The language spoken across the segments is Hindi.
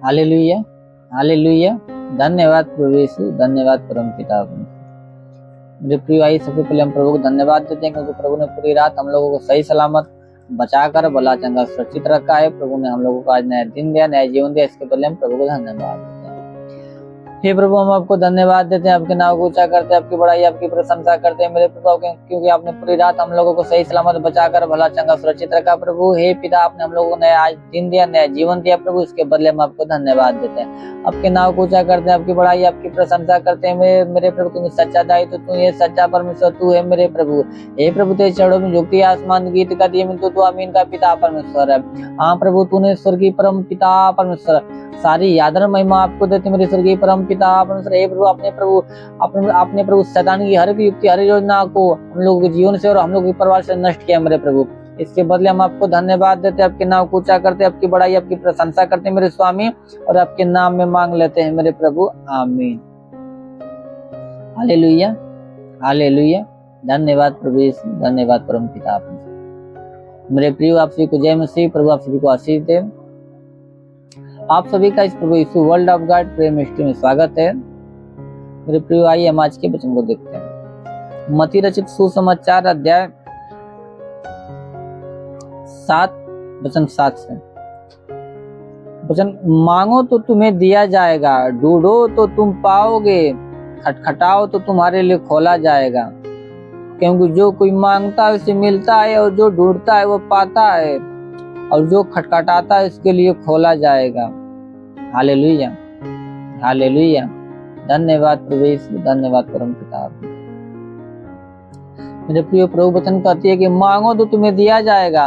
Hallelujah, hallelujah. धन्यवाद प्रभु यीशु, धन्यवाद परमपिता। मेरे प्रिय भाई, सबसे पहले हम प्रभु को धन्यवाद देते हैं क्योंकि प्रभु ने पूरी रात हम लोगों को सही सलामत बचाकर भला चंगा सुरक्षित रखा है। प्रभु ने हम लोगों को आज नया दिन दिया, नया जीवन दिया। इसके पहले हम प्रभु को धन्यवाद देते हैं। हे प्रभु, हम आपको धन्यवाद देते हैं, आपके नाम को ऊंचा करते हैं, आपकी बड़ाई आपकी प्रशंसा करते हैं मेरे प्रभु, क्योंकि आपने पूरी रात हम लोगों को सही सलामत बचाकर भला चंगा सुरक्षित रखा। प्रभु हे पिता, आपने हम लोगों को नया आज दिन दिया, नया जीवन दिया। प्रभु इसके बदले हम आपको धन्यवाद देते हैं, आपके नाम को ऊंचा करते हैं, आपकी बड़ाई आपकी प्रशंसा करते हैं मेरे प्रभु। तुम्हें सच्चा दाई तो तू ये सच्चा परमेश्वर तू है मेरे प्रभु। हे प्रभु, तेरे चरणों में झुकती आसमान गीत का दिए मिलते तू आमीन का पिता परमेश्वर है। हाँ प्रभु, तूने स्वर्गीय परम पिता परमेश्वर सारी यादर महिमा आपको देते मेरे स्वर्गीय परम पिता परमेश्वर। हे प्रभु, अपने प्रभु शैतान की हर एक युक्ति हर योजना को हम लोगों के जीवन से और हम लोगों के परिवार से नष्ट किया मेरे प्रभु। इसके बदले हम आपको धन्यवाद देते हैं, आपके नाम को ऊंचा करते हैं, आपकी बड़ाई आपकी प्रशंसा करते हैं मेरे स्वामी, और आपके नाम में मांग लेते हैं मेरे प्रभु, आमीन। Hallelujah, hallelujah. धन्यवाद प्रभु यीशु, धन्यवाद परम पिता मेरे प्रिय। आप सभी को जय मसीह। प्रभु आप सभी को आशीष दे। आप सभी का इस प्रभु यीशु world of God prayer ministry में स्वागत है मेरे प्रिय। आइए हम आज के वचन को देखते हैं। मत्ती रचित सुसमाचार अध्याय 7 वचन 7 से। वचन, मांगो तो तुम्हें दिया जाएगा, ढूंढो तो तुम पाओगे, खटखटाओ तो तुम्हारे लिए खोला जाएगा। क्योंकि जो कोई मांगता है उसे मिलता है, और जो ढूंढता है वो पाता है, और जो खटखटाता है उसके लिए खोला जाएगा। Hallelujah, hallelujah. धन्यवाद प्रभु यीशु, धन्यवाद परम पिता। मेरे प्रिय, प्रभु वचन कहती है कि मांगो तो तुम्हें दिया जाएगा।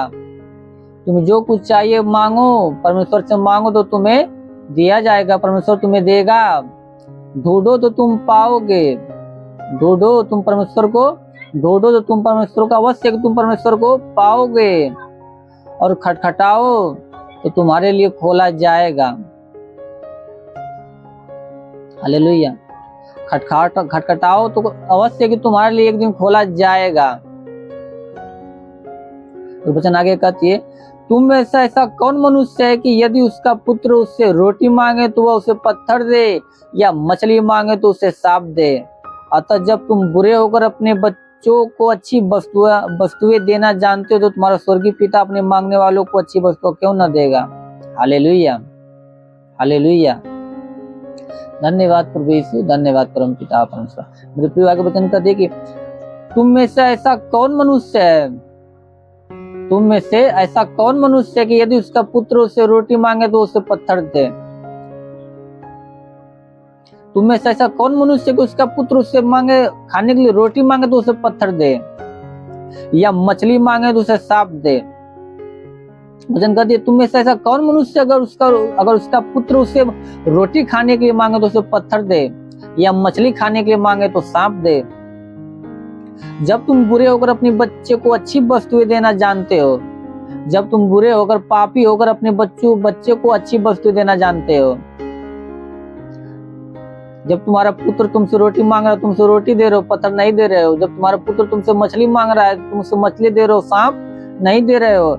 तुम्हें जो कुछ चाहिए मांगो, परमेश्वर से मांगो तो तुम्हें दिया जाएगा, परमेश्वर तुम्हें देगा। ढूंढो तो तुम पाओगे, ढूंढो तुम परमेश्वर को, ढूंढो तो तुम परमेश्वर को अवश्य तुम परमेश्वर को पाओगे, और खटखटाओ तो तुम्हारे लिए खोला जाएगा। हालेलुया। खटखटाओ तो अवश्य कि तुम्हारे लिए एक दिन खोला जाएगा। तो वचन आगे कहती है, तुम में से ऐसा कौन मनुष्य है कि यदि उसका पुत्र उससे रोटी मांगे तो वह उसे पत्थर दे, या मछली मांगे तो उसे सांप दे। अतः जब तुम बुरे होकर अपने बच्चों को अच्छी वस्तुएं देना जानते हो, तो तुम्हारा स्वर्गीय पिता अपने मांगने वालों को अच्छी वस्तु क्यों न देगा। Hallelujah, hallelujah. धन्यवाद प्रभु यीशु, धन्यवाद परम पिता परमेश्वर। मेरे प्रिय, आगे वचन का देखिए, तुम में से ऐसा कौन मनुष्य है, तुम में से ऐसा कौन मनुष्य है कि यदि उसका पुत्र उससे रोटी मांगे तो उसे पत्थर दे। तुम में से ऐसा कौन मनुष्य कि उसका पुत्र उससे मांगे खाने के लिए रोटी मांगे तो उसे पत्थर दे, या मछली मांगे तो उसे सांप दे। वचन कहती है, तुम में से ऐसा कौन मनुष्य अगर उसका पुत्र उसे रोटी खाने के लिए मांगे तो उसे पत्थर दे, या मछली खाने के लिए मांगे तो सांप दे। जब तुम बुरे होकर अपने बच्चे को अच्छी वस्तुएं देना जानते हो, जब तुम बुरे होकर पापी होकर अपने बच्चे को अच्छी वस्तुएं देना जानते हो, जब तुम्हारा पुत्र तुमसे रोटी मांग रहा है तुमसे रोटी दे रहे हो, पत्थर नहीं दे रहे हो। जब तुम्हारा पुत्र तुमसे मछली मांग रहा है तुमसे मछली दे रहे हो, सांप नहीं दे रहे हो।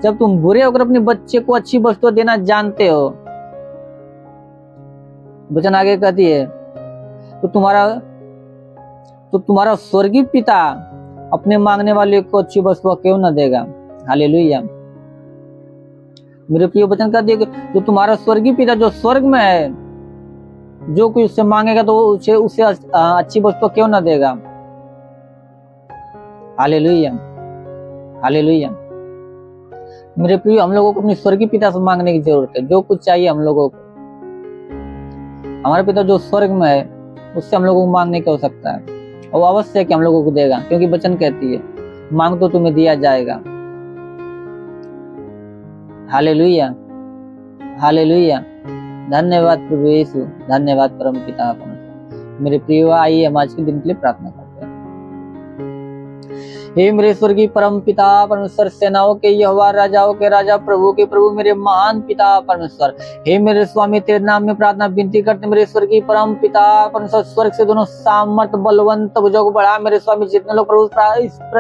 जब तुम बुरे होकर अपने बच्चे को अच्छी वस्तु देना जानते हो, वचन आगे कहती है, तो तुम्हारा स्वर्गीय पिता अपने मांगने वाले को अच्छी वस्तु क्यों न देगा। हालेलुया। मेरे प्रिय, वचन कहती है, जो तुम्हारा स्वर्गीय पिता जो स्वर्ग में है, जो कोई उससे मांगेगा तो उसे अच्छी वस्तु क्यों न देगा। Hallelujah, hallelujah. मेरे प्रिय, हम लोगों को अपने स्वर्गीय पिता से मांगने की जरूरत है। जो कुछ चाहिए हम लोगों को, हमारे पिता जो स्वर्ग में है उससे हम लोगों को मांगने की आवश्यकता है, और अवश्य कि हम लोगों को देगा, क्योंकि वचन कहती है, मांग तो तुम्हें दिया जाएगा। Hallelujah, hallelujah. धन्यवाद प्रभु यीशु, धन्यवाद परम पिता परमेश्वर। मेरे प्रिय, आइए हम आज के दिन के लिए प्रार्थना करते हैं। हे मेरे स्वर्गीय परम पिता परमेश्वर, सेनाओं के यहोवा, राजाओं के राजा, प्रभु के प्रभु, मेरे महान पिता परमेश्वर, हे मेरे स्वामी तेरे नाम में प्रार्थना विनती करते मेरे स्वर्गीय परम पिता परमेश्वर, स्वर्ग से दोनों सामर्थ बलवंत भुजों को बढ़ा मेरे स्वामी। जितने लोग प्रभु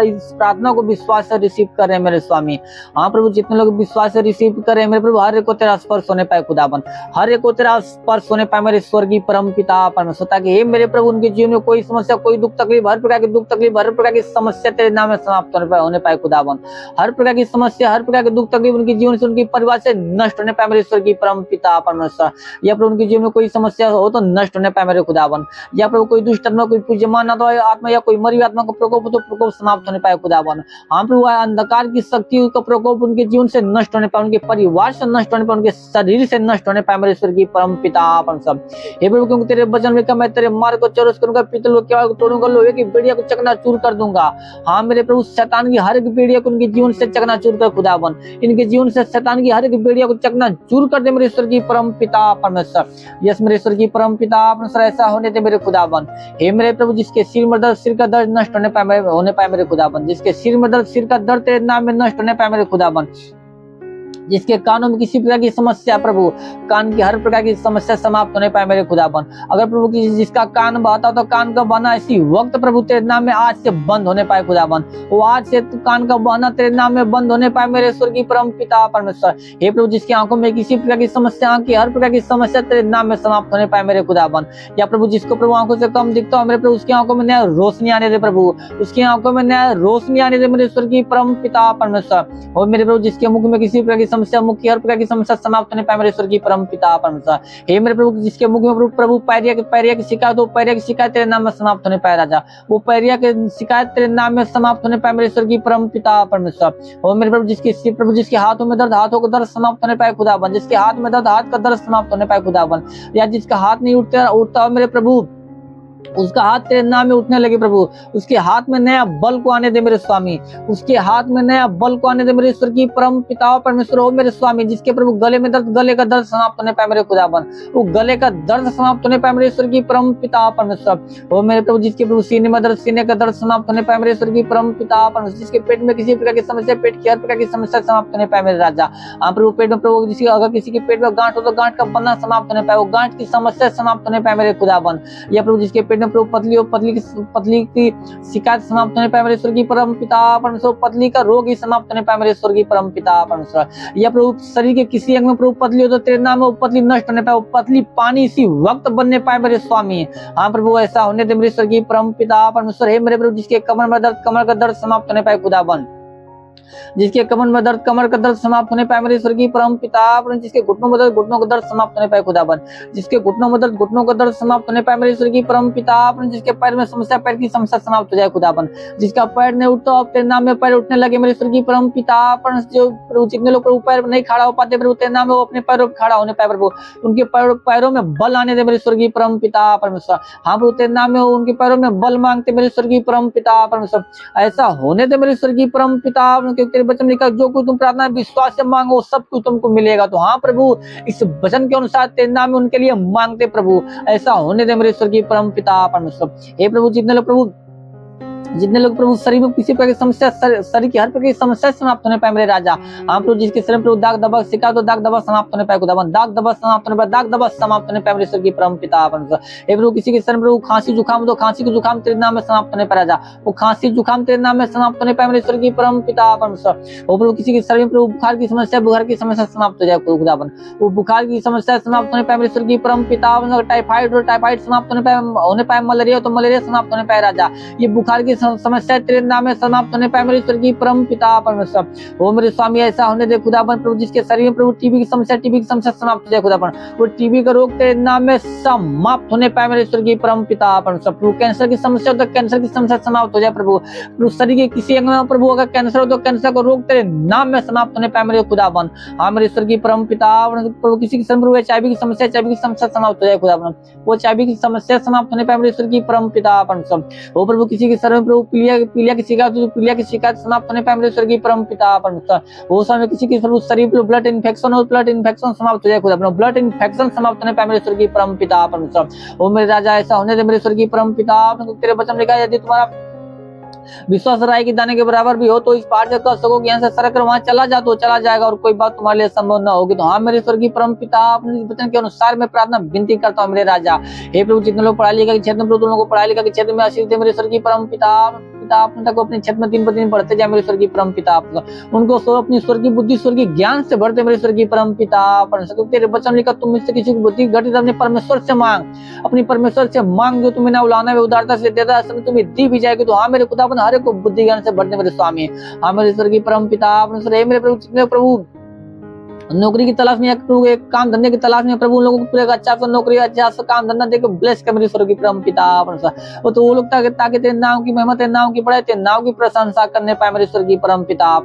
इस प्रार्थना को विश्वास से रिसीव कर रहे हैं मेरे स्वामी, हाँ प्रभु जितने लोग विश्वास से रिसीव कर रहे हैं मेरे प्रभु, हर एक को तेरा स्पर्श होने पाए खुदाबंद, हर एक को तेरा स्पर्श होने पाए मेरे स्वर्गीय परम पिता परमेश्वर, ताकि हे मेरे प्रभु उनके जीवन में कोई समस्या, कोई दुख तकलीफ, हर प्रकार की दुख तकलीफ, हर प्रकार की समस्या तेरे नाम में समाप्त होने पाए खुदाबंद, हर प्रकार की समस्या, हर प्रकार के दुख तकलीफ उनके जीवन से, उनके परिवार से नष्ट होने पाए मेरे स्वर्गीय परम पिता परमेश्वर। या प्रभु उनके जीवन में कोई समस्या हो तो नष्ट होने पाए मेरे खुदाबंद, या प्रभु कोई दुष्ट आत्मा, कोई पूज्यमान आत्मा या कोई मरी आत्मा का प्रकोप तो प्रकोप समाप्त होने पाए खुदाबंद। हाँ प्रभु अंधकार की शक्ति का प्रकोप उनके जीवन से नष्ट होने पाए, उनके परिवार से नष्ट होने पाए, उनके शरीर से नष्ट होने पाए मेरे स्वर्गीय परम पिता परमेश्वर। हे प्रभु क्योंकि तेरे वचन में मैं तेरे मार्ग को चौरस करूंगा, पीतल को केवल तोड़ूंगा, लोहे की बेड़िया को चकनाचूर कर दूंगा। हाँ मेरे प्रभु शैतान की हर एक बेड़िया को उनके जीवन से चकनाचूर कर खुदाबंद, इनके जीवन से शैतान की हर एक बेड़िया को चकनाचूर कर दे मेरे स्वर्गीय परम पिता परमेश्वर। यस मेरे स्वर्गीय परम पिता परमेश्वर ऐसा होने दे मेरे खुदाबंद। हे मेरे प्रभु जिसके सिर में दर्द, सिर का दर्द नष्ट होने पाए मेरे खुदाबंद, जिसके सिर में दर्द, सिर का दर्द तेरे नाम में नष्ट होने पाए मेरे खुदाबंद, जिसके कानों में किसी प्रकार की समस्या प्रभु, कान की हर प्रकार की समस्या समाप्त होने पाए मेरे खुदाबंद। अगर प्रभु जिसका कान बहता तो कान का बहना इसी वक्त प्रभु तेरे नाम में आज से बंद होने पाए खुदाबंद, वो आज से कान का बहना तेरे नाम में बंद होने पाए मेरे स्वर्गीय परम पिता परमेश्वर। हे प्रभु जिसकी आंखों में किसी प्रकार की समस्या, आंख की हर प्रकार की समस्या तेरे नाम में समाप्त होने पाए मेरे खुदाबंद। या प्रभु जिसको प्रभु आंखों से कम दिखता हो मेरे प्रभु, उसकी आंखों में नया रोशनी आने दे प्रभु, उसकी आंखों में नया रोशनी आने दे मेरे स्वर्गीय परम पिता परमेश्वर। और मेरे प्रभु जिसके मुख में किसी प्रकार की समस्या, मुख की हर प्रकार की समस्या समाप्त होने पाए मेरे स्वर्गीय परम पिता परमेश्वर। हे मेरे प्रभु जिसके मुख में प्रभु पैरिया की शिकायत हो, पैरिया की शिकायत तेरे नाम में समाप्त होने पाए राजा, वो पैरिया की शिकायत तेरे नाम में समाप्त होने पाए मेरे स्वर्गीय परम पिता परमेश्वर। और मेरे प्रभु जिसके हाथों में दर्द, हाथों का दर्द समाप्त होने पाए खुदाबंद, जिसके हाथ में दर्द, हाथ का दर्द समाप्त होने पाए खुदाबंद, या जिसका हाथ नहीं उठता मेरे प्रभु, उसका हाथ तेरे नाम में उठने लगे प्रभु, उसके हाथ में नया बल को आने दे मेरे स्वामी, उसके हाथ में नया बल को आने दे मेरे स्वर्गीय परम पिता परमेश्वर। हो मेरे स्वामी जिसके प्रभु गले में दर्द, गले का दर्द समाप्त होने पाए मेरे खुदाबंद, वो गले का दर्द समाप्त होने पाए मेरे स्वर्गीय परम पिता परमेश्वर। हो मेरे प्रभु जिसके प्रभु सीने में दर्द, सीने का दर्द समाप्त होने पाए मेरे स्वर्गीय परम पिता परमेश्वर, जिसके पेट में किसी प्रकार की समस्या, पेट की हर प्रकार की समस्या समाप्त होने पाए मेरे राजा। हाँ प्रभु पेट में प्रभु अगर किसी के पेट में गांठ हो तो गांठ का बनना समाप्त होने पाए, वो गांठ की समस्या समाप्त होने पाए मेरे खुदाबंद। या प्रभु जिसके पेट में प्रभु पतली हो, पतली की शिकायत समाप्त होने पाए मेरे स्वर्गीय परम पिता परमेश्वर, पतली का रोग ही समाप्त होने पाए मेरे स्वर्गीय परम पिता परमेश्वर। या प्रभु शरीर के किसी अंग में प्रभु पतली हो तो तेरे नाम में वो पतली नष्ट होने पाए, वो पतली पानी इसी वक्त बनने पाए मेरे स्वामी। हाँ प्रभु ऐसा होने दे मेरे स्वर्गीय परम पिता परमेश्वर। हे मेरे प्रभु जिसके कमर में दर्द, कमर का दर्द समाप्त होने पाए खुदाबंद, जिसके कमर में दर्द, कमर का दर्द समाप्त होने पाए मेरे स्वर्गीय परम पिता परमेश्वर, जिसके घुटनों में दर्द, घुटनों का दर्द समाप्त होने पाए खुदाबंद, जिसके घुटनों में दर्द, घुटनों का दर्द समाप्त होने पाए मेरे स्वर्गीय परम पिता परमेश्वर, जिसके पैर में समस्या, पैर की समस्या समाप्त हो जाए खुदाबंद, जिसका पैर नहीं उठता अब तेरे नाम में पैर उठने लगे मेरे स्वर्गीय परम पिता परमेश्वर। जो प्रभु जितने लोग प्रभु पैर नहीं खड़ा हो पाते प्रभु तेरे नाम में वो अपने पैरों पर खड़ा होने पाए प्रभु, उनके पैरों में बल आने दे मेरे स्वर्गीय परम पिता परमेश्वर। हाँ प्रभु तेरे नाम में उनके पैरों में बल मांगते मेरे स्वर्गीय परम पिता परमेश्वर, ऐसा होने दे मेरे स्वर्गीय परम पिता, तेरे वचन लिखा जो कुछ तुम प्रार्थना विश्वास से मांगो सब कुछ तुमको मिलेगा। तो हाँ प्रभु इस वचन के अनुसार तेरे नाम में उनके लिए मांगते प्रभु, ऐसा होने दे मेरे स्वर्गीय परम पिता परमेश्वर। हे प्रभु जितने लोग प्रभु शरीर में किसी प्रकार की समस्या, शरीर की हर प्रकार की समस्या समाप्त होने पाए मेरे राजा। हाँ प्रभु जिसके शरीर में प्रभु दाग दबा शिकायत तो दाग दबा समाप्त होने पाए खुदाबंद, दाग दबा समाप्त होने पाए, दाग दबा समाप्त होने पाए मेरे स्वर्गीय परम पिता परमेश्वर। हे प्रभु किसी के शरीर में प्रभु खांसी जुकाम तो खांसी को जुकाम तेरे नाम में समाप्त होने पाए राजा, वो खांसी जुकाम तेरे नाम में समाप्त होने पाए मेरे स्वर्गीय परम पिता परमेश्वर। वो प्रभु किसी के शरीर में प्रभु बुखार की समस्या, बुखार की समस्या समाप्त हो जाए खुदाबंद, वो बुखार की समस्या समाप्त होने पाए मेरे स्वर्गीय परम पिता परमेश्वर। टाइफाइड और टाइफाइड समाप्त होने पाए, मलेरिया तो मलेरिया समाप्त होने पाए राजा, ये बुखार की समस्या तेरे नाम में समाप्त होने पाए मेरे स्वर्गीय परम पिता परमेश्वर। वो मेरे स्वामी ऐसा होने दे खुदाबंद, प्रभु जिसके शरीर में प्रभु टीबी की समस्या समाप्त हो जाए खुदाबंद, वो टीबी का रोग तेरे नाम में समाप्त होने पाए मेरे स्वर्गीय परम पिता परमेश्वर। प्रभु कैंसर की समस्या तो कैंसर की समस्या समाप्त हो जाए प्रभु शरीर के किसी अंग में प्रभु अगर कैंसर हो तो कैंसर का रोग तेरे नाम में समाप्त होने पाए मेरे खुदाबंद। हाँ मेरे स्वर्गीय परम पिता प्रभु किसी की शरीर में एचआईवी की समस्या समाप्त हो जाए खुदाबंद, वो एचआईवी की समस्या समाप्त होने पाए मेरे स्वर्गीय परम पिता परमेश्वर। वो प्रभु किसी के शरीर में प्रभु पीलिया की शिकायत समाप्त होने पाए मेरे स्वर्गीय परम पिता परमेश्वर। वो समय किसी की शरीर में ब्लड इन्फेक्शन हो, ब्लड इन्फेक्शन समाप्त हो जाए खुदा, ब्लड इन्फेक्शन समाप्त होने पाए मेरे स्वर्गीय परम पिता परमेश्वर। वो मेरे राजा ऐसा होने दे मेरे स्वर्गीय परम पिता, तेरे वचन लिखा है यदि तुम्हारा विश्वास राय के दाने के बराबर भी हो तो इस पार से कह सको कि यहाँ से सरक कर वहां चला जा तो चला जाएगा और कोई बात तुम्हारे लिए संभव न होगी। तो हाँ मेरे स्वर्गीय परम पिता, अपने वचन के अनुसार मैं प्रार्थना विनती करता हूँ मेरे राजा। हे प्रभु, जितने लोग पढ़ाई लिखा के क्षेत्र में, प्रभु तुम लोगों को पढ़ाई लिखा के क्षेत्र में आशीष दे मेरे स्वर्गीय परम पिता। अपने तक अपने क्षेत्र में दिन पर दिन बढ़ते जाए मेरे स्वर्गीय परम पिता। उनको अपनी स्वर्गीय बुद्धि स्वर्गीय ज्ञान से भरते मेरे स्वर्गीय परम पिता। तेरे वचन लिखा, तुम मुझसे किसी की बुद्धि घटित अपने परमेश्वर से मांग, अपनी परमेश्वर से मांग, जो तुम्हें ना उलाना में उदारता से देता है, समय तुम्हें दी भी जाएगी। तो हाँ मेरे खुदा हर एक को बुद्धि ज्ञान से भरते मेरे स्वामी। हाँ मेरे स्वर्गीय परम पिता, मेरे प्रभु, जितने प्रभु नौकरी की तलाश में या प्रभु एक काम धंधे की तलाश में, प्रभु उन लोगों को पूरे अच्छा सा नौकरी, अच्छा सा काम धंधा देकर ब्लेस कर मेरे स्वर्गीय परम पिता। वो तो वो लोग ताकि तेरे नाम की महिमा, तेरे नाम की बड़ाई, तेरे नाम की प्रशंसा करने पाए मेरे स्वर्गीय परम पिता।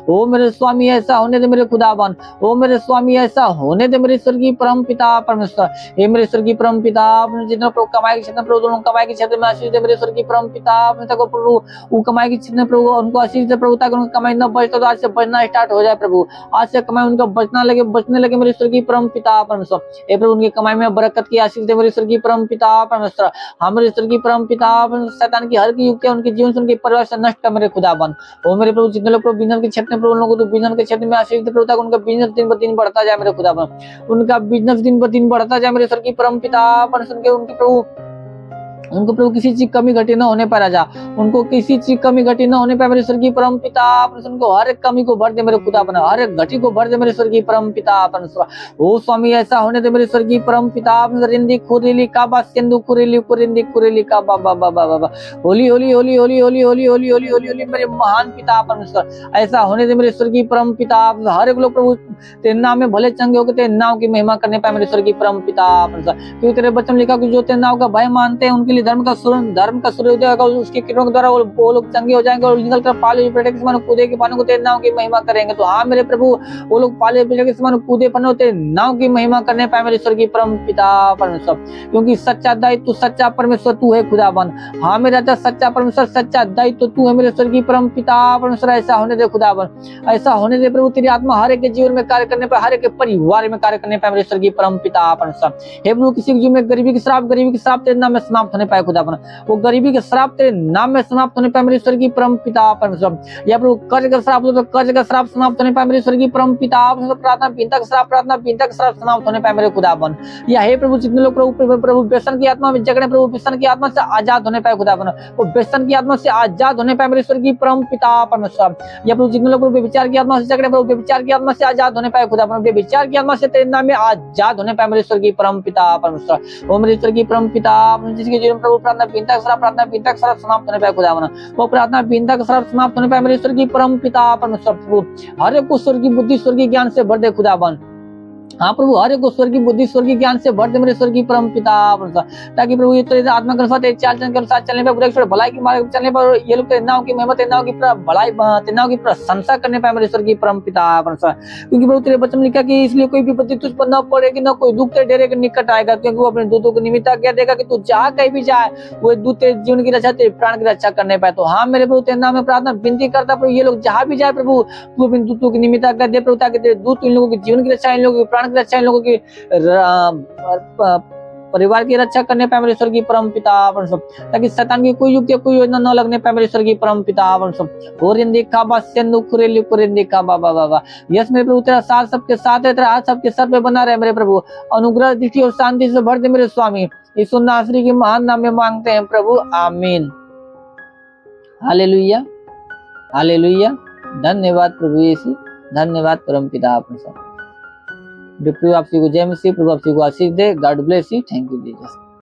ओ मेरे स्वामी ऐसा होने दे मेरे खुदावन, ओ मेरे स्वामी ऐसा होने दे मेरे स्वर्गीय परम पिता परमेश्वर। हे मेरे स्वर्गीय परम पिता, जितना प्रभु कमाई के क्षेत्र, प्रभु दोनों कमाई के क्षेत्र में आशीष दे मेरे स्वर्गीय परम पिता। प्रभु वो कमाई के क्षेत्र में प्रभु उनको आशीष दे प्रभु, ताकि उनकी कमाई न बचता तो आज से बचना स्टार्ट हो जाए प्रभु। आज से कमाई उनका बचने लगे मेरे स्वर्गीय परम पिता परमेश्वर। हे प्रभु उनकी कमाई में बरकत की आशीष दे मेरे स्वर्गीय परम पिता परमेश्वर। हमारे स्वर्गीय परम पिता, शैतान की हर की युक्तियां उनके जीवन से, उनके परिवार से नष्ट कर मेरे खुदावन। ओ मेरे प्रभु, जितने लोग प्रभु बिजनेस के क्षेत्र में, प्रभु लोगों को तो बिजनेस के क्षेत्र में आशीष दे प्रभु, ताकि उनका बिजनेस दिन ब दिन बढ़ता जाए मेरे खुदावन। उनका बिजनेस दिन ब दिन बढ़ता जाए मेरे स्वर्गीय परम पिता परमेश्वर। उनके प्रभु, उनको प्रभु किसी चीज कमी घटी न होने पर राजा, उनको किसी चीज कमी घटी न होने पर मेरे स्वर्गीय परम पिता परमेश्वर। उनको हर एक कमी को भर दे मेरे खुदा बना, हर एक घटी को भर दे मेरे स्वर्गीय परम पिता परमेश्वर। ओ स्वामी ऐसा होने दे मेरे स्वर्गीय परम पिता परमेश्वर। रिंदी खुरीली का बा सिंधु खुरीली कुरिंदी खुरीली का बाबा बाबा बाबा। होली होली होली होली होली होली होली होली होली होली मेरे महान पिता परमेश्वर। ऐसा होने दे मेरे स्वर्गीय परम पिता। हर एक लोग प्रभु तेरे नाम में भले चंगे होकर तेरे नाम की महिमा करने पाए मेरे स्वर्गीय परम पिता परमेश्वर। क्योंकि तेरे वचन लिखा कि जो तेरे नाम का भय मानते हैं उनके लिए धर्म का सूर्योदय होगा, उसके किरणों के द्वारा वो लोग चंगे हो जाएंगे और निकल कर पाले बेटे के समान कूदे के पानी को तेरे नाम की महिमा करेंगे। तो हाँ मेरे प्रभु, वो लोग पाले बेटे के समान कूदे पानी तेरे नाम की महिमा करने पाए मेरे स्वर्गीय परम पिता परमेश्वर। क्योंकि सच्चा दायित्व, सच्चा परमेश्वर तू है खुदावन। हाँ मेरे राजा, सच्चा परमेश्वर, सच्चा दायित्व तू है मेरे स्वर्गीय परम पिता परमेश्वर। ऐसा होने दे खुदावन, ऐसा होने दे प्रभु। तेरी आत्मा हर एक के जीवन में कार्य करने पर, हर एक के परिवार में कार्य करने पाए मेरे स्वर्गीय परम पिता परमेश्वर। हे प्रभु, किसी के जीवन में गरीबी के श्राप तेरे नाम में समाप्त होने पाए खुदावन। वो गरीबी के श्राप तेरे नाम में समाप्त होने पाए मेरे स्वर्गीय परम पिता परमेश्वर। या प्रभु कर्ज का श्राप हो तो कर्ज का श्राप समाप्त होने पाए मेरे स्वर्गीय परम पिता परमेश्वर। प्रार्थना पीनता का श्राप समाप्त होने पाए मेरे खुदावन। या हे प्रभु, जितने लोग प्रभु व्यसन की आत्मा में जगड़े, प्रभु व्यसन की आत्मा से आजाद होने पाए खुदावन। वो व्यसन की आत्मा से आजाद होने पाए मेरे स्वर्गीय परम पिता परमेश्वर। या प्रभु, जितने लोग व्यभिचार की आत्मा से जगड़े, प्रभु व्यभिचार की आत्मा से आजाद होने पाए खुदावन। व्यभिचार की आत्मा से तेरे नाम में आजाद होने पाए मेरे स्वर्गीय परम पिता परमेश्वर। वो मेरे स्वर्गीय परम पिता, जिसके जीवन प्रभु प्रार्थना पीनता का श्राप समाप्त होने पाए खुदावन। वो प्रार्थना पीनता का श्राप समाप्त होने पाए मेरे स्वर्गीय परम पिता परमेश्वर। हर एक को स्वर्गीय बुद्धि स्वर्गीय ज्ञान से भर दे खुदावन। हाँ प्रभु, हर एक को स्वर्गीय बुद्धि स्वर्गीय ज्ञान से भर दे मेरे स्वर्गीय परम पिता परमेश्वर। ताकि प्रभु ये तेरे आत्मा के अनुसार, तेरे चाल चलन के अनुसार चलने पर, बुराई भलाई की मार्ग चलने पर ये लोग तेरे नाम की महिमा, तेरे नाम की भलाई, तेरे नाम की प्रशंसा करने पाए मेरे स्वर्गीय परम पिता परमेश्वर। क्योंकि प्रभु तेरे वचन लिखा कि इसलिए कोई विपत्ति तुझ पर न पड़ेगी, न कोई दुख तेरे डेरे के निकट आएगा। क्योंकि वो अपने दूतों को निमित्त क्या देगा कि तू जहाँ कहीं भी जाए वो दूत तेरे जीवन की रक्षा, तेरे प्राण की रक्षा करने पाए। तो हाँ मेरे प्रभु, तेरे नाम में प्रार्थना विनती करता प्रभु, ये लोग जहाँ भी जाए प्रभु, तू अपने दूतों की निमित्त क्या दे प्रभु, ताकि तेरे दूत इन लोगों के जीवन की रक्षा, इन लोगों के प्राण की रक्षा, इन लोगों की परिवार की रक्षा करने पाए मेरे स्वर्गीय परम पिता परमेश्वर। ताकि शैतान की कोई युक्ति, कोई योजना न लगने पाए मेरे स्वर्गीय परम पिता परमेश्वर। ओरिंदी का बा सिंधु कुरेली कुरिंदी का बाबा बाबा। यस मेरे प्रभु, तेरा साथ सबके साथ है, तेरा हाथ सबके सर पे बना रहे मेरे प्रभु। अनुग्रह दृष्टि और शांति से भर दे मेरे स्वामी। यीशु नासरी के महान नाम में मांगते हैं प्रभु, आमीन। Hallelujah hallelujah. धन्यवाद प्रभु यीशु, धन्यवाद परम पिता परमेश्वर। प्रभु आप सभी को जय मसीह, प्रभु आप सभी को आशीष दे। God bless you. Thank you Jesus.